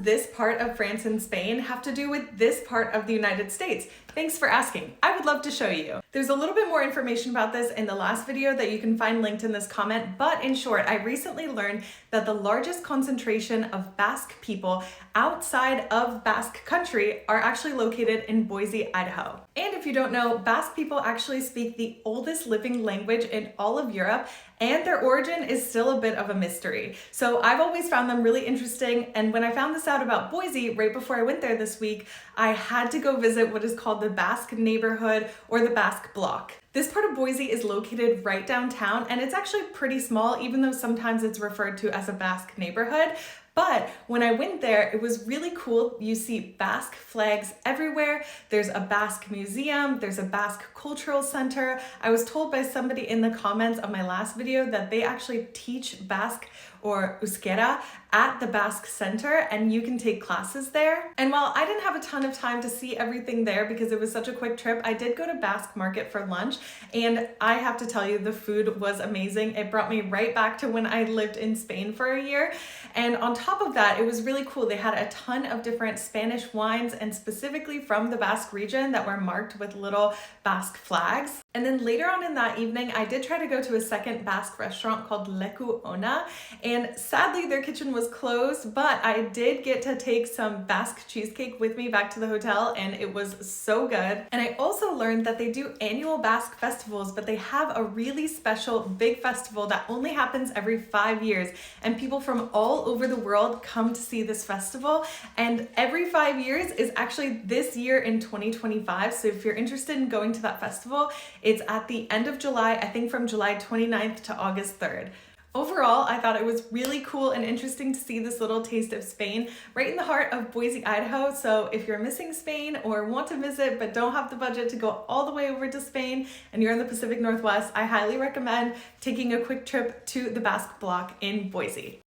does this part of France and Spain have to do with this part of the United States? Thanks for asking. I would love to show you. There's a little bit more information about this in the last video that you can find linked in this comment, but in short, I recently learned that the largest concentration of Basque people outside of Basque country are actually located in Boise, Idaho. And if you don't know, Basque people actually speak the oldest living language in all of Europe, and their origin is still a bit of a mystery. So I've always found them really interesting, and when I found this out about Boise right before I went there this week, I had to go visit what is called the Basque neighborhood or the Basque Block. This part of Boise is located right downtown, and it's actually pretty small, even though sometimes it's referred to as a Basque neighborhood. But when I went there, it was really cool. You see Basque flags everywhere. There's a Basque museum. There's a Basque cultural center. I was told by somebody in the comments of my last video that they actually teach Basque or Euskera at the Basque Center, and you can take classes there. And while I didn't have a ton of time to see everything there because it was such a quick trip, I did go to Basque Market for lunch, and I have to tell you, the food was amazing. It brought me right back to when I lived in Spain for a year. And on top of that, it was really cool. They had a ton of different Spanish wines, and specifically from the Basque region, that were marked with little Basque flags. And then later on in that evening, I did try to go to a second Basque restaurant called Leku Ona, and sadly their kitchen was closed, but I did get to take some Basque cheesecake with me back to the hotel, and it was so good. And I also learned that they do annual Basque festivals, but they have a really special big festival that only happens every 5 years, and people from all over the world come to see this festival. And every 5 years is actually this year in 2025. So if you're interested in going to that festival, it's at the end of July, I think from July 29th to August 3rd. Overall, I thought it was really cool and interesting to see this little taste of Spain right in the heart of Boise, Idaho. So if you're missing Spain or want to visit but don't have the budget to go all the way over to Spain and you're in the Pacific Northwest, I highly recommend taking a quick trip to the Basque Block in Boise.